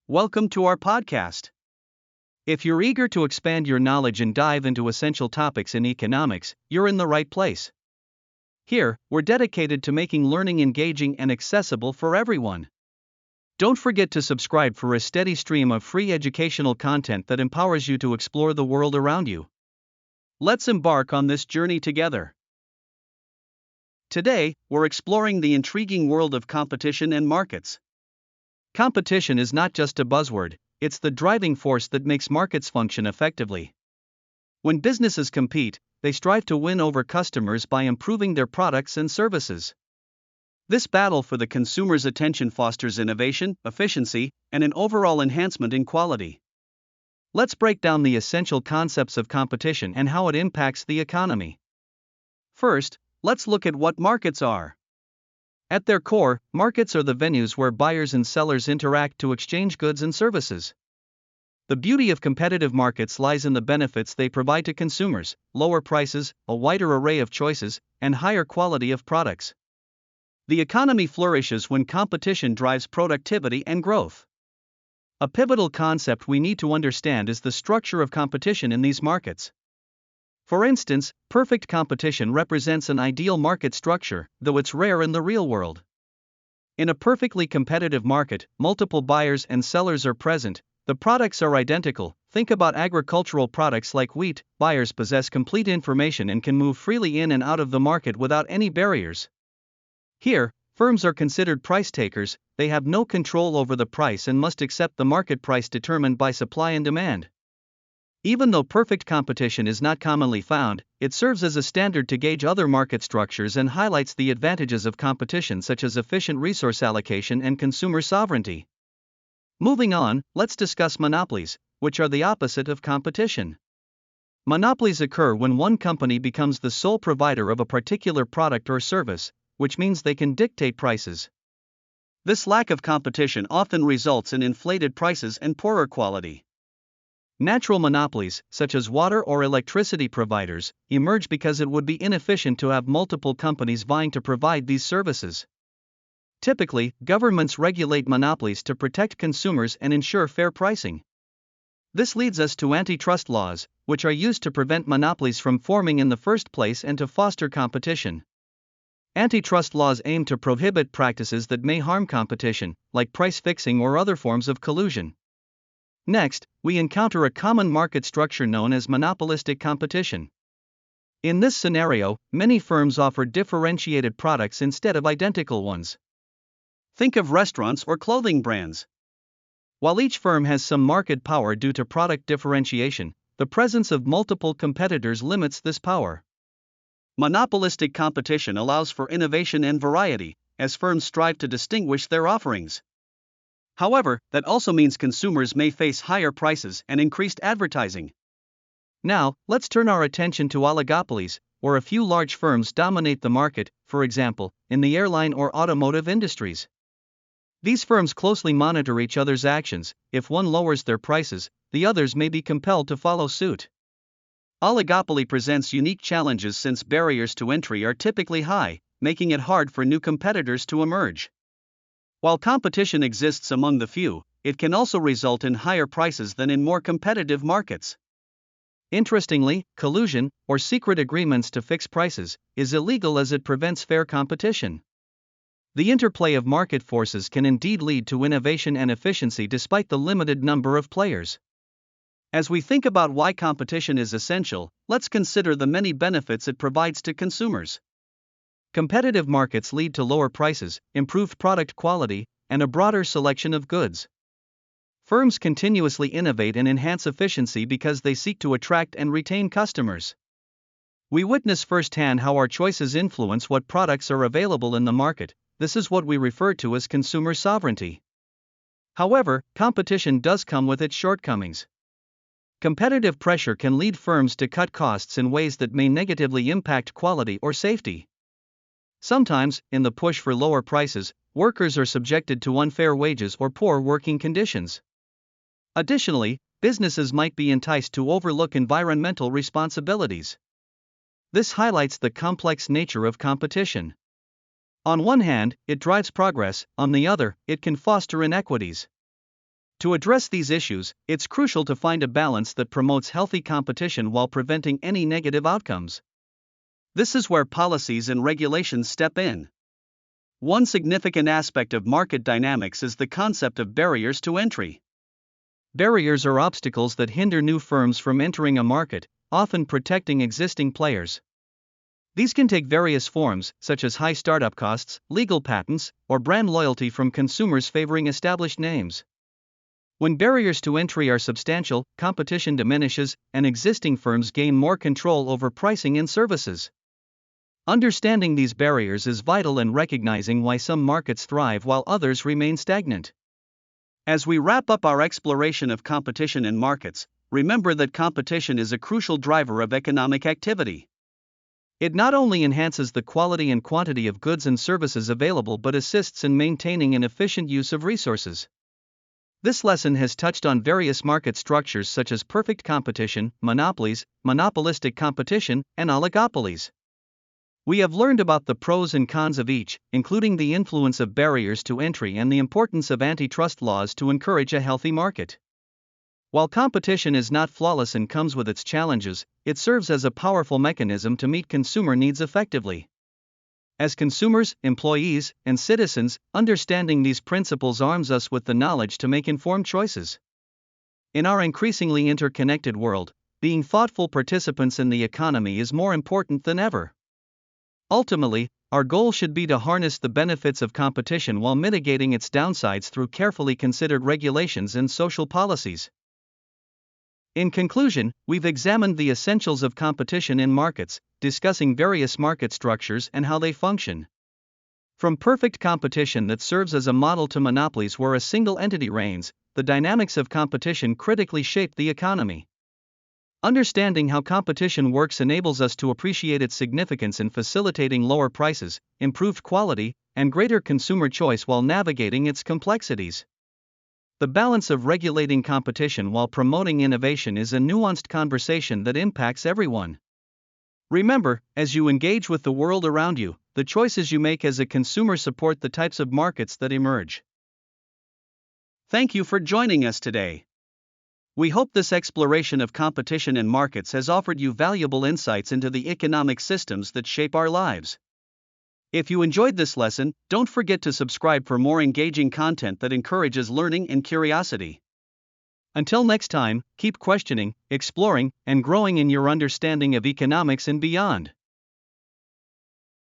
Welcome to our podcast. If you're eager to expand your knowledge and dive into essential topics in economics, you're in the right place. Here, we're dedicated to making learning engaging and accessible for everyone. Don't forget to subscribe for a steady stream of free educational content that empowers you to explore the world around you. Let's embark on this journey together. Today, we're exploring the intriguing world of competition and markets. Competition is not just a buzzword, it's the driving force that makes markets function effectively. When businesses compete, they strive to win over customers by improving their products and services. This battle for the consumer's attention fosters innovation, efficiency, and an overall enhancement in quality. Let's break down the essential concepts of competition and how it impacts the economy. First, let's look at what markets are. At their core, markets are the venues where buyers and sellers interact to exchange goods and services. The beauty of competitive markets lies in the benefits they provide to consumers: lower prices, a wider array of choices, and higher quality of products. The economy flourishes when competition drives productivity and growth. A pivotal concept we need to understand is the structure of competition in these markets. For instance, perfect competition represents an ideal market structure, though it's rare in the real world. In a perfectly competitive market, multiple buyers and sellers are present, the products are identical. Think about agricultural products like wheat. Buyers possess complete information and can move freely in and out of the market without any barriers. Here, firms are considered price takers, they have no control over the price and must accept the market price determined by supply and demand. Even though perfect competition is not commonly found, it serves as a standard to gauge other market structures and highlights the advantages of competition, such as efficient resource allocation and consumer sovereignty. Moving on, let's discuss monopolies, which are the opposite of competition. Monopolies occur when one company becomes the sole provider of a particular product or service, which means they can dictate prices. This lack of competition often results in inflated prices and poorer quality. Natural monopolies, such as water or electricity providers, emerge because it would be inefficient to have multiple companies vying to provide these services. Typically, governments regulate monopolies to protect consumers and ensure fair pricing. This leads us to antitrust laws, which are used to prevent monopolies from forming in the first place and to foster competition. Antitrust laws aim to prohibit practices that may harm competition, like price fixing or other forms of collusion. Next, we encounter a common market structure known as monopolistic competition. In this scenario, many firms offer differentiated products instead of identical ones. Think of restaurants or clothing brands. While each firm has some market power due to product differentiation, the presence of multiple competitors limits this power. Monopolistic competition allows for innovation and variety, as firms strive to distinguish their offerings. However, that also means consumers may face higher prices and increased advertising. Now, let's turn our attention to oligopolies, where a few large firms dominate the market, for example, in the airline or automotive industries. These firms closely monitor each other's actions. If one lowers their prices, the others may be compelled to follow suit. Oligopoly presents unique challenges since barriers to entry are typically high, making it hard for new competitors to emerge. While competition exists among the few, it can also result in higher prices than in more competitive markets. Interestingly, collusion, or secret agreements to fix prices, is illegal as it prevents fair competition. The interplay of market forces can indeed lead to innovation and efficiency despite the limited number of players. As we think about why competition is essential, let's consider the many benefits it provides to consumers. Competitive markets lead to lower prices, improved product quality, and a broader selection of goods. Firms continuously innovate and enhance efficiency because they seek to attract and retain customers. We witness firsthand how our choices influence what products are available in the market. This is what we refer to as consumer sovereignty. However, competition does come with its shortcomings. Competitive pressure can lead firms to cut costs in ways that may negatively impact quality or safety. Sometimes, in the push for lower prices, workers are subjected to unfair wages or poor working conditions. Additionally, businesses might be enticed to overlook environmental responsibilities. This highlights the complex nature of competition. On one hand, it drives progress, on the other, it can foster inequities. To address these issues, it's crucial to find a balance that promotes healthy competition while preventing any negative outcomes. This is where policies and regulations step in. One significant aspect of market dynamics is the concept of barriers to entry. Barriers are obstacles that hinder new firms from entering a market, often protecting existing players. These can take various forms, such as high startup costs, legal patents, or brand loyalty from consumers favoring established names. When barriers to entry are substantial, competition diminishes, and existing firms gain more control over pricing and services. Understanding these barriers is vital in recognizing why some markets thrive while others remain stagnant. As we wrap up our exploration of competition in markets, remember that competition is a crucial driver of economic activity. It not only enhances the quality and quantity of goods and services available but assists in maintaining an efficient use of resources. This lesson has touched on various market structures such as perfect competition, monopolies, monopolistic competition, and oligopolies. We have learned about the pros and cons of each, including the influence of barriers to entry and the importance of antitrust laws to encourage a healthy market. While competition is not flawless and comes with its challenges, it serves as a powerful mechanism to meet consumer needs effectively. As consumers, employees, and citizens, understanding these principles arms us with the knowledge to make informed choices. In our increasingly interconnected world, being thoughtful participants in the economy is more important than ever. Ultimately, our goal should be to harness the benefits of competition while mitigating its downsides through carefully considered regulations and social policies. In conclusion, we've examined the essentials of competition in markets, discussing various market structures and how they function. From perfect competition that serves as a model to monopolies where a single entity reigns, the dynamics of competition critically shape the economy. Understanding how competition works enables us to appreciate its significance in facilitating lower prices, improved quality, and greater consumer choice while navigating its complexities. The balance of regulating competition while promoting innovation is a nuanced conversation that impacts everyone. Remember, as you engage with the world around you, the choices you make as a consumer support the types of markets that emerge. Thank you for joining us today. We hope this exploration of competition in markets has offered you valuable insights into the economic systems that shape our lives. If you enjoyed this lesson, don't forget to subscribe for more engaging content that encourages learning and curiosity. Until next time, keep questioning, exploring, and growing in your understanding of economics and beyond.